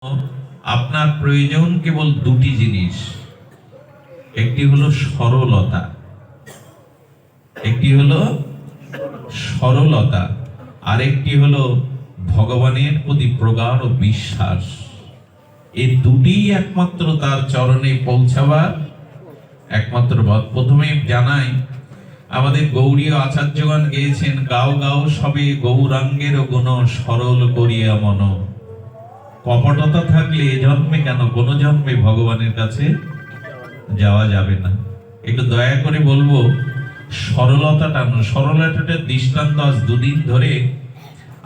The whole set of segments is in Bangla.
আপনার প্রয়োজন কেবল দুটি জিনিস, একটি হলো সরলতা, আর একটি হলো ভগবানের প্রতি প্রগাঢ় বিশ্বাস। এই দুটি একমাত্র তার চরণে পৌঁছাবার একমাত্র পথ। প্রথমে জানাই, আমাদের গৌড়ীয় আচার্যগণ গেয়েছেন, গাও গাও সবে গৌরাঙ্গের গুণ সরল করিয়া মন। কপটতা থাকলে এ জন্মে কেন, কোন জন্মে ভগবানের কাছে যাওয়া যাবে না। একটু দয়া করে বলবো, সরলতাটার দৃষ্টান্ত আজ দুদিন ধরে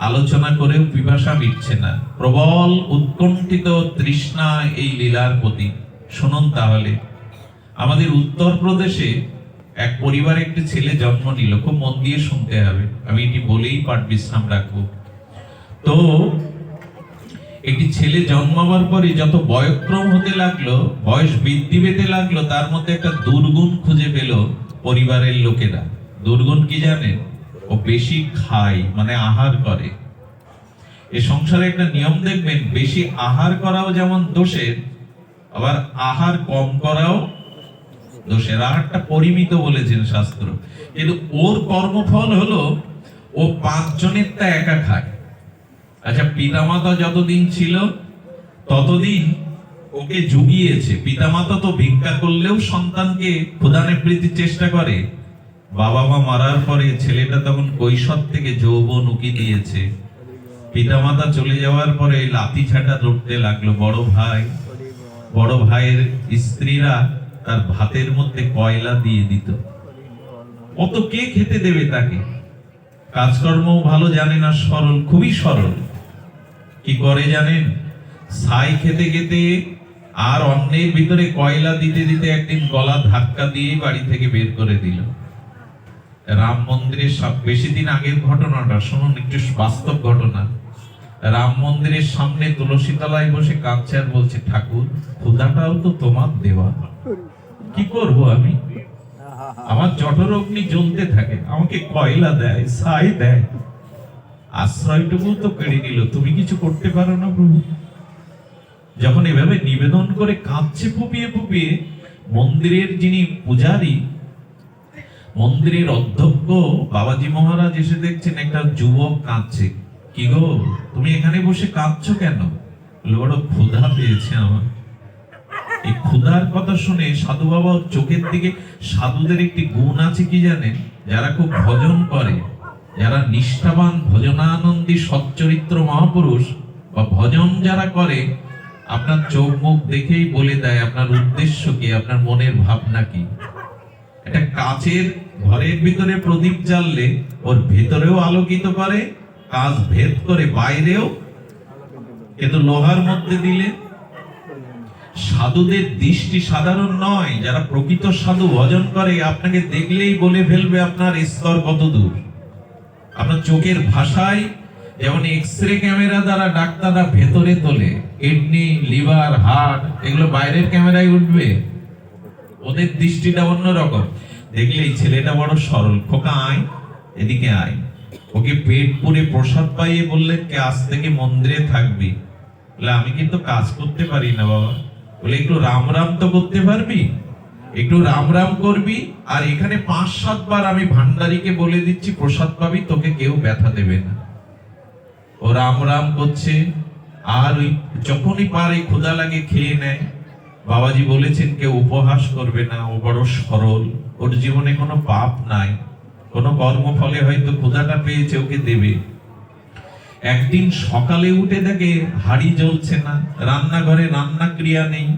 আলোচনা করেও পিপাসা মিটছে না। প্রবল উৎকণ্ঠিত তৃষ্ণা এই লীলার প্রতি। শুনুন তাহলে, আমাদের উত্তরপ্রদেশে এক পরিবারে একটি ছেলে জন্ম নিল। খুব মন দিয়ে শুনতে হবে, আমি এটি বলেই পাঠ বিশ্রাম রাখবো। তো একটি ছেলে জন্মাবার পরে যত বয়ক্রম হতে লাগলো, বয়স বৃদ্ধি পেতে লাগলো, তার মধ্যে একটা দুর্গুণ খুঁজে পেল পরিবারের লোকেরা। দুর্গুণ কি জানেন? ও বেশি খায়, মানে আহার করে। এ সংসারে একটা নিয়ম দেখবেন, বেশি আহার করাও যেমন দোষের, আবার আহার কম করাও দোষের। আহারটা পরিমিত বলেছেন শাস্ত্র। কিন্তু ওর কর্মফল হলো ও 5 জনেরটা একা খায়। আচ্ছা, পিতামাতা যতদিন ছিল ততদিন ওকে জুগিয়েছে। পিতামাতা তো ভিক্ষা করলেও সন্তানকে ক্ষুধা নিবৃত্তির চেষ্টা করে। বাবা মা মারার পরে ছেলেটা তখন কৈশোর থেকে যৌবন উকি দিয়েছে। পিতামাতা চলে যাওয়ার পরে লাথি ছাটা লড়তে লাগলো। বড় ভাইয়ের স্ত্রীরা তার ভাতের মধ্যে কয়লা দিয়ে দিত। অত কে খেতে দেবে তাকে? কাজকর্ম ভালো জানে না, সরল, খুবই সরল। কি করে জানেন? ছাই খেতে খেতে আর অন্যের ভিতরে কয়লা দিতে দিতে একদিন গলা ধাক্কা দিয়ে বাড়ি থেকে বের করে দিল। রাম মন্দিরের বেশি দিন আগের ঘটনাটা শুনুন, একটু বাস্তব ঘটনা। রাম মন্দিরের সামনে তুলসী তলায় বসে কাঁদছে আর বলছে, ঠাকুর, ক্ষুধাটাও তো তোমার দেওয়া, কি করব আমি? আমার জঠর অগ্নি জ্বলতে থাকে, আমাকে কয়লা দেয়, ছাই দেয়, আশ্রয়টুকু তো কেড়ে নিল, তুমি কিছু করতে পারো না প্রভু? যখন এভাবে নিবেদন করে কাঁদছে ফুপিয়ে ফুপিয়ে, মন্দিরের যিনি পূজারী, মন্দিরের অধ্যক্ষ বাবাজি মহারাজ এসে দেখছেন একটা যুবক কাঁদছে। কি গো, তুমি এখানে বসে কাঁদছো কেন? বড় ক্ষুধা পেয়েছে আমার। এই ক্ষুধার কথা শুনে সাধু বাবার চোখের দিকে, সাধুদের একটি গুণ আছে কি জানেন? যারা খুব ভজন করে, যারা নিষ্ঠাবান ভজনানন্দী সচ্চরিত্র মহাপুরুষ বা ভজন যারা করে, আপনার চোখ মুখ দেখেই বলে দেয় আপনার উদ্দেশ্য কি, আপনার মনের ভাবনা কি। একটা কাচের ঘরের ভিতরে প্রদীপ জ্বাললে ওর ভেতরেও আলোকিত করে, কাঁচ ভেদ করে বাইরেও। কিন্তু লোহার মধ্যে দিলে, সাধুদের দৃষ্টি সাধারণ নয়। যারা প্রকৃত সাধু ভজন করে, আপনাকে দেখলেই বলে ফেলবে আপনার স্তর কত দূর। আপনার চোখের ভাষায়, যেমন এক্সরে ক্যামেরা দ্বারা ডাক্তাররা ভেতরে তোলে, কিডনি, লিভার, হার্ট, এগুলো বাইরের ক্যামেরায় উঠবে। ওদের দৃষ্টিটা অন্যরকম। দেখলেই ছেলেটা বড় সরল, খোকা আয়, এদিকে আয়। ওকে পেট পুরে প্রসাদ পাইয়ে বললেন, কে আজ থেকে মন্দিরে থাকবি? বলে, আমি কিন্তু কাজ করতে পারি না বাবা। বলে, একটু রাম রাম তো করতে পারবি? একটু রাম রাম করবি, আর এখানে 5-7 বার আমি ভান্ডারীকে বলে দিচ্ছি প্রসাদ পাবি, তোকে কেউ ব্যথা দেবে না। ও রাম রাম করছে, আর ওই যখনই পারে ক্ষুধা লাগে খেয়ে নেয়। বাবাজি বলেছেন কেউ উপহাস করবে না, ও বড় সরল, ওর জীবনে কোনো পাপ নাই, কোনো কর্মফলে হয়তো ক্ষুধাটা পেয়েছে, ওকে দেবে। একদিন সকালে উঠে দেখে হাড়ি জ্বলছে না, রান্নাঘরে রান্না ক্রিয়া নেই।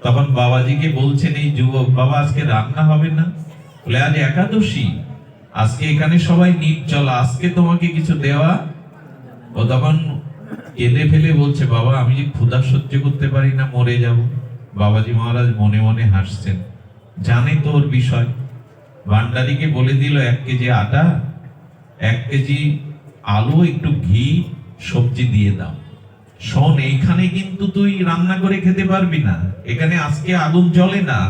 তখন বাবাজিকে বলছেন এই যুবক, বাবা আজকে রান্না হবে না? বলে, আজ একাদশী, আজকে এখানে সবাই নির্জলা, আজকে তোমাকে কিছু দেওয়া। ও তখন কেঁদে ফেলে বলছে, বাবা আমি যে ক্ষুধা সহ্য করতে পারি না, মরে যাব। বাবাজি মহারাজ মনে মনে হাসছেন, জানে তোর বিষয়। ভান্ডারীকে বলে দিল, 1 কেজি আটা, 1 কেজি আলু, একটু ঘি, সবজি দিয়ে দাও। শোন, এইখানে কিন্তু তুই রান্না করে খেতে পারবি না, এখানে আজকে আগুন জ্বলে না,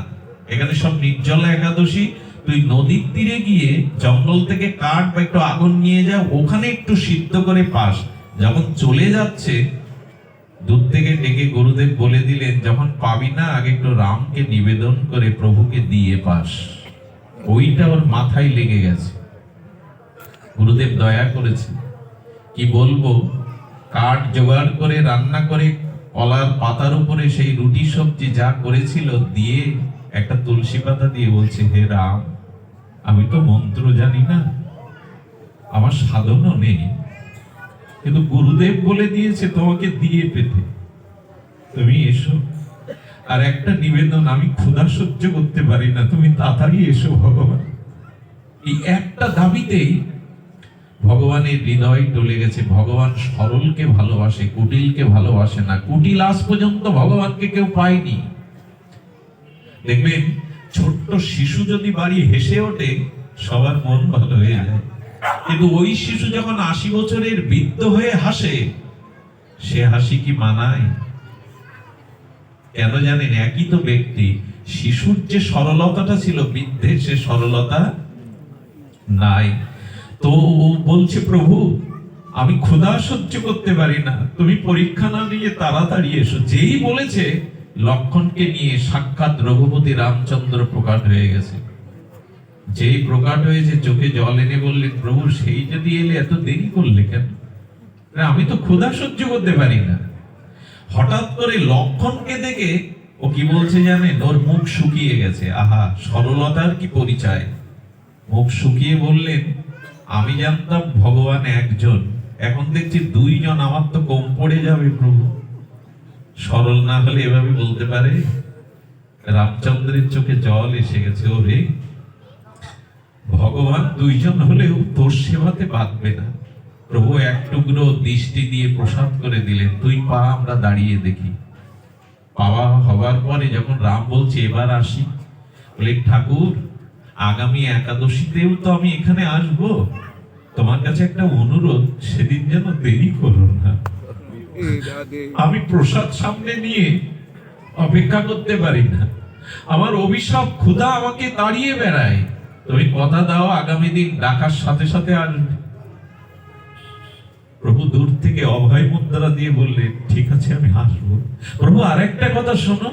এখানে সব নির্জলা একাদশী। তুই নদীর তীরে গিয়ে জঙ্গল থেকে কাঠ বা একটু আগুন নিয়ে যা, ওখানে একটু সিদ্ধ করে পাস। যখন চলে যাচ্ছে দূর থেকে ডেকে গুরুদেব বলে দিলেন, যখন পাবি না আগে একটু রামকে নিবেদন করে প্রভুকে দিয়ে পাস। ওইটা ওর মাথায় লেগে গেছে। গুরুদেব দয়া করেছে, কি বলবো, কাঠ জোগাড় করে রান্না করে কলার পাতার উপরে সেই রুটি সবজি যা করেছিল দিয়ে একটা তুলসী পাতা দিয়ে বলছে, হে রাম, আমি তো মন্ত্র জানি না, আমার সাধনও নেই, কিন্তু গুরুদেব বলে দিয়েছে তোমাকে দিয়ে পেতে, তুমি এসো। আর একটা নিবেদন, আমি ক্ষুধা সহ্য করতে পারি না, তুমি তাড়াতাড়ি এসো ভগবান। এই একটা দাবিতেই ভগবানের হৃদয় টলে গেছে। ভগবান সরলকে ভালোবাসে, কুটিলকে ভালোবাসে না। কুটিল আজ পর্যন্ত ভগবানকে কেউ পায়নি। দেখবেন ছোট্ট শিশু যদি বাড়ি হেসে ওঠে সবার মন ভালো হয়ে যায়, কিন্তু ওই শিশু যখন 80 বছরের বৃদ্ধ হয়ে হাসে, সে হাসি কি মানায়? কেন জানেন? একই তো ব্যক্তি, শিশুর যে সরলতাটা ছিল, বৃদ্ধের সে সরলতা নাই। তো বলছে, প্রভু আমি ক্ষুধা সহ্য করতে পারি না, তুমি পরীক্ষা না নিয়ে তাড়াতাড়ি এসো। যেই বলেছে, লক্ষণকে নিয়ে সাক্ষাৎ রঘুপতি রামচন্দ্র প্রকাট হয়ে গেছে। যেই প্রকাট হয়েছে, চোখে জল এনে বললেন, প্রভু সেই যদি এলে এত দেরি করলে কেন? আমি তো ক্ষুধা সহ্য করতে পারি না। হঠাৎ করে লক্ষণকে দেখে ও কি বলছে জানেন? ওর মুখ শুকিয়ে গেছে। আহা, সরলতার কি পরিচয়! মুখ শুকিয়ে বললেন, আমি জানতাম ভগবান একজন, এখন দেখছি 2 জন, আমার তো কম পড়ে যাবে প্রভু। সরল না হলে এভাবে বলতে পারে? রামচন্দ্রের চোখে জল এসে গেছে। ওরে ভগবান 2 জন হলেও তোর সেবাতে বাঁধবে না। প্রভু এক টুকরো দৃষ্টি দিয়ে প্রসাদ করে দিলেন, তুই পা, আমরা দাঁড়িয়ে দেখি। পাওয়া হবার পরে যখন রাম বলছে এবার আসি, বলে ঠাকুর আগামী একাদশীতেও তো আমি এখানে আসব, তোমার কাছে একটা অনুরোধ, সেদিন যেন দেরি করো না। আমি প্রসাদ সামনে নিয়ে অপেক্ষা করতে পারি না, আমার অভিশাপ ক্ষুধা আমাকে তাড়িয়ে বেড়ায়। তুমি কথা দাও আগামী দিন ডাকার সাথে সাথে আসবে। প্রভু দূর থেকে অভয় মুদ্রা দিয়ে বললেন, ঠিক আছে আমি আসবো। প্রভু আরেকটা কথা শোনো,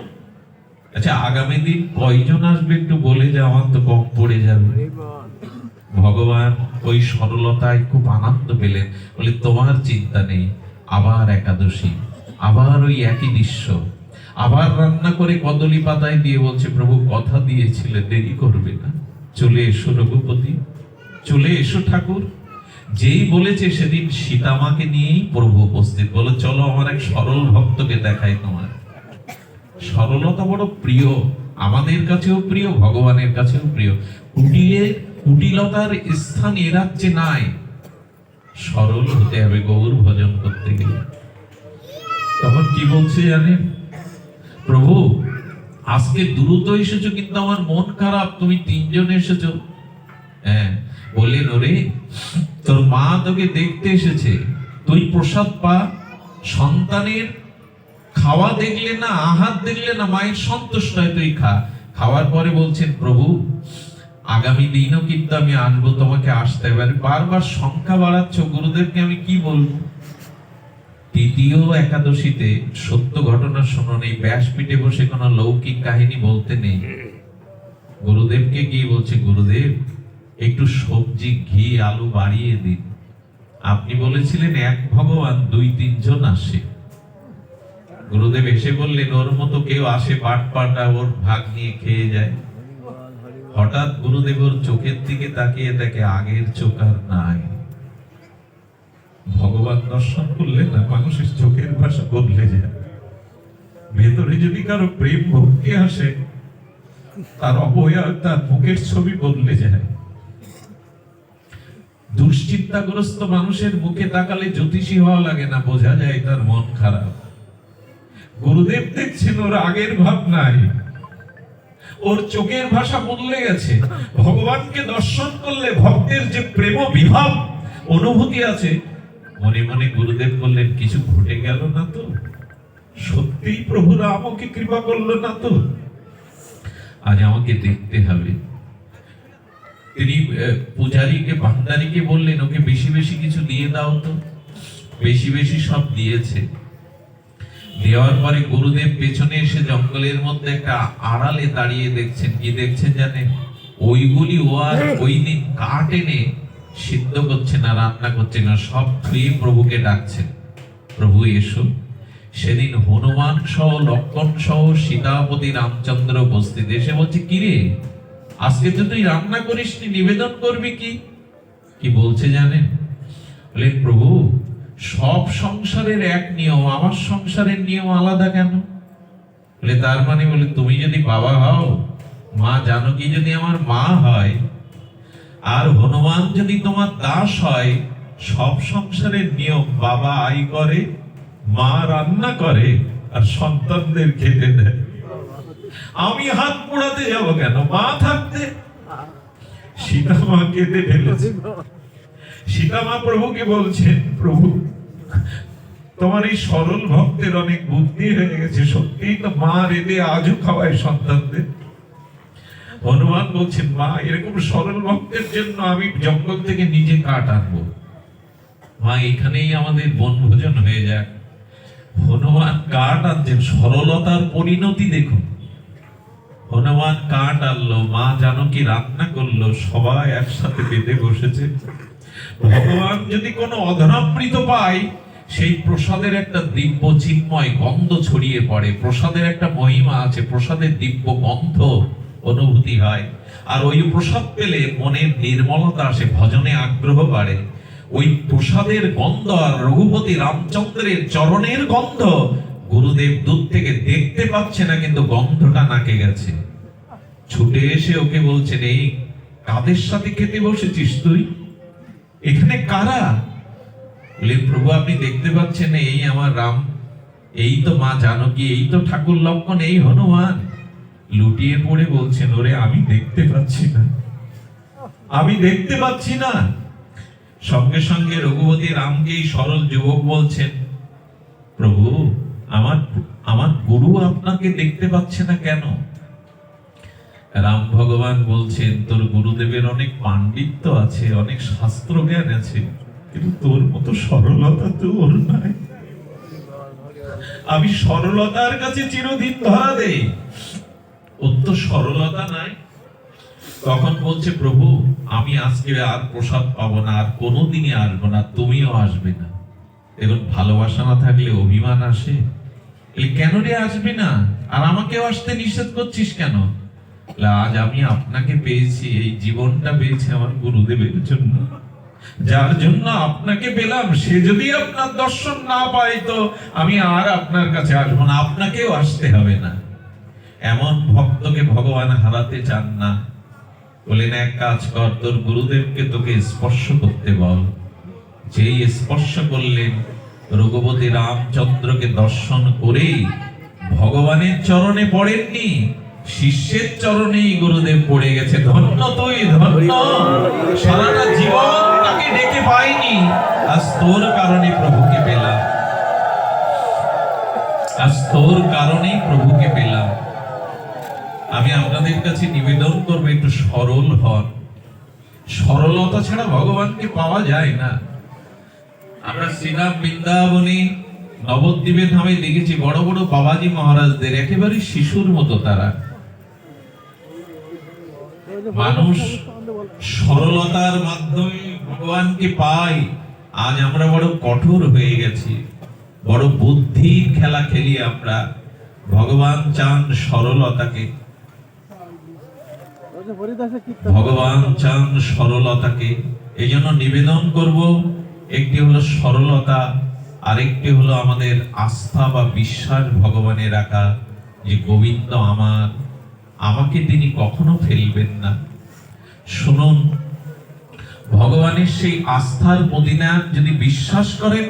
আচ্ছা আগামী দিন কয়জন আসবে একটু বলে যে আমার তো কম পড়ে যাবে। ভগবান ওই সরলতায় খুব আনন্দ পেলেন, বলে তোমার চিন্তা নেই, আবার একাদশী, আবার ওই একই দৃশ্য, আবার রান্না করে কদলী পাতায় দিয়ে বলছে, প্রভু কথা দিয়েছিলে দেরি করবে না, চলে এসো রঘুপতি, চলে এসো ঠাকুর। যেই বলেছে সেদিন সীতামাকে নিয়েই প্রভু উপস্থিত। বলে চলো আমার এক সরল ভক্তকে দেখাই তোমার। সরলতা বড় প্রিয়, আমাদের কাছেও প্রিয়, ভগবানের কাছেও প্রিয়। কুটিলতার স্থান এ রাজ্যে নাই। সরল হতে হবে গৌর ভজন করতে গেলে। তখন কি বলছে জানেন? প্রভু আজকে দ্রুত এসেছো, কিন্তু আমার মন খারাপ, তুমি 3 জন এসেছো। হ্যাঁ, বললেন ওরে তোর মা তোকে দেখতে এসেছে, তুই প্রসাদ পা। সন্তানের খাওয়া দেখলে না, আহার দেখলে না মায়ের সন্তুষ্ট হয়, তুই খা। খাওয়ার পরে বলছেন, প্রভু আগামী দিনও কিন্তু আমি আসবো, তোমাকে আসতে হবে। বারবার সংখ্যা বাড়াচ্ছ, গুরুদেবকে আমি কি বলবো? তৃতীয় একাদশীতে সত্য ঘটনা শোনো, নেই ব্যাসপীঠে বসে কোনো লৌকিক কাহিনী বলতে নেই। গুরুদেবকে গিয়ে বলছে, গুরুদেব একটু সবজি ঘি আলু বাড়িয়ে দিন। আপনি বলেছিলেন এক ভগবান 2-3 জন আসে। গুরুদেব এসে বললেন, ওর মতো কেউ আসে, পাটপাটা ওর ভাগ নিয়ে খেয়ে যায়। হঠাৎ গুরুদেব ওর চোখের দিকে তাকিয়ে দেখে আগের চোখ আর নাই। ভগবান দর্শন করলে না মানুষের চোখের ভাষা বদলে যায়। ভেতরে যদি কারো প্রেম ভক্তি আসে, তার অবয়ব, তার মুখের ছবি বদলে যায়। দুশ্চিন্তাগ্রস্ত মানুষের মুখে তাকালে জ্যোতিষী হওয়া লাগে না, বোঝা যায় তার মন খারাপ। গুরুদেব দেখছেন ওর আগের ভাব নাই, ওর চোখের ভাষা বদলে গেছে। ভগবানকে দর্শন করলে ভক্তের যে প্রেম বিভাব অনুভূতি আছে, মনে মনে গুরুদেব বললেন, কিছু ঘটে গেল না তো? সত্যিই প্রভু আমাকে কৃপা করলো না তো? আজ আমাকে দেখতে হবে। তিনি পূজারীকে, ভান্ডারীকে বললেন, ওকে বেশি বেশি কিছু দিয়ে দাও তো। বেশি বেশি সব দিয়েছে। দেওয়ার পরে গুরুদেব পেছনে এসে জঙ্গলের মধ্যে একটা আড়ালে দাঁড়িয়ে দেখছেন। কি দেখছেন জানেন? ওইগুলি ও আর ওই দিন কাঠ এনে সিদ্ধ করছে না, রান্না করছে না, সব ধুয়ে প্রভুকে ডাকছেন, প্রভু এসো। সেদিন হনুমান সহ, লক্ষণ সহ, সীতাপতি রামচন্দ্র উপস্থিত। এসে বলছে, কিরে আজকে তো তুই রান্না করিসনি, নিবেদন করবি কি? কি বলছে জানেন? বলে, প্রভু সব সংসারের এক নিয়ম, আমার সংসারের নিয়ম আলাদা কেন? বলে, তার মানে? বলে, তুমি যদি বাবা হও, মা জানকী যদি আমার মা হয়, আর হনুমান যদি তোমার দাস হয়, সব সংসারের নিয়ম বাবা আই করে, মা রান্না করে, আর সন্তানদের খেতে দেয়। আমি হাত পোড়াতে যাব কেন? মা থাকতে। সীতা মা কেঁদে ফেলেছে। সীতা মা প্রভুকে বলছেন, প্রভু তোমার এই সরল ভক্তের অনেক বুদ্ধি হয়ে গেছে, সত্যিই তো মা রেঁধে আজও খাওয়ায় সন্তানদের। হনুমান বলছেন, মা এরকম সরল ভক্তের জন্য আমি জঙ্গল থেকে নিজে কাঠ আনবো, মা এখানেই আমাদের বনভোজন হয়ে যাক। হনুমান কাঠ আনছেন, সরলতার পরিণতি দেখুন। হনুমান কাঠ আনলো, মা জানকী রান্না করলো, সবাই একসাথে বেঁধে বসেছে। ভগবান যদি কোনো অধরামৃত পায়, সেই প্রসাদের একটা দিব্য চিন্ময় গন্ধ ছড়িয়ে পড়ে। প্রসাদের একটা মহিমা আছে, প্রসাদের দিব্য গন্ধ অনুভূতি হয়। আর ওই প্রসাদ পেলে মনের নির্মলতা আসে, ভজনে আগ্রহ বাড়ে। ওই প্রসাদের গন্ধ আর রঘুপতি রামচন্দ্রের চরণের গন্ধ, গুরুদেব দূর থেকে দেখতে পাচ্ছে না, কিন্তু গন্ধটা নাকে গেছে। ছুটে এসে ওকে বলছেন, এই কাদের সাথে খেতে বসেছিস তুই? এখানে কারা? বলে, প্রভু আপনি দেখতে পাচ্ছেন, এই আমার রাম, এই তো মা জানকী, এই তো ঠাকুর লক্ষণ, এই হনুমান। লুটিয়ে পড়ে বলছেন, ওরে আমি দেখতে পাচ্ছি না, আমি দেখতে পাচ্ছি না। সঙ্গে সঙ্গে রঘুপতি রামকে এই সরল যুবক বলছেন, প্রভু আমার গুরু আপনাকে দেখতে পাচ্ছে না কেন? রাম ভগবান বলছেন, তোর গুরুদেবের অনেক পাণ্ডিত্য আছে, অনেক শাস্ত্র জ্ঞান আছে, কিন্তু তোর মতো সরলতা তো ওর নাই। আমি সরলতার কাছে চিরদিন ধরা দেই, ওর তো সরলতা নাই। তখন বলছে, প্রভু আমি আজকে আর প্রসাদ পাবো না, আর কোনোদিনই আসবো না, তুমিও আসবে না। এখন ভালোবাসা না থাকলে অভিমান আসে। কেন রে আসবে না? আর আমাকেও আসতে নিষেধ করছিস কেন? আজ আমি আপনাকে পেয়েছি, এই জীবনটা পেয়েছি আমার গুরুদেবের জন্য, যার জন্য আপনাকে পেলাম। সে যদি আপনার দর্শন না পায়, তো আমি আর আপনার কাছে আসবো না, আপনাকেও আসতে হবে না। এমন ভক্তকে ভগবান হারাতে চান না। বলেন, এক কাজ কর, তোর গুরুদেবকে তোকে স্পর্শ করতে বল। যেই স্পর্শ করলেন, রঘুপতি রামচন্দ্রকে দর্শন করেই ভগবানের চরণে পড়েননি, শিষ্যের চরণেই গুরুদেব পড়ে গেছে। ধন্য তুই, ধন্য, সারাটা জীবন তাকে ডেকে পাইনি, আজ তোর কারণে প্রভুকে পেলাম, আজ তোর কারণেই প্রভুকে পেলাম। আমি আপনাদের কাছে নিবেদন করবো, একটু সরল হন। সরলতা ছাড়া ভগবানকে পাওয়া যায় না। আমরা শ্রীরাম বৃন্দাবনে নবদ্বীপের ধামে দেখেছি বড় বড় বাবাজি মহারাজদের, একেবারে শিশুর মতো তারা। মানুষ সরলতার মাধ্যমে ভগবানকে পায়। আজ আমরা বড় কঠোর হয়ে গেছি, বড় বুদ্ধির খেলা খেলি আমরা। ভগবান চান সরলতাকে, ভগবান চান সরলতাকে। এই জন্য নিবেদন করব, একটি হলো সরলতা, আরেকটি হলো আমাদের আস্থা বা বিশ্বাস ভগবানে রাখা, যে গোবিন্দ আমার, আমাকে তিনি কখনো ফেলবেন না। শুনুন, ভগবানের সেই আস্থার মদিনা যদি বিশ্বাস করেন,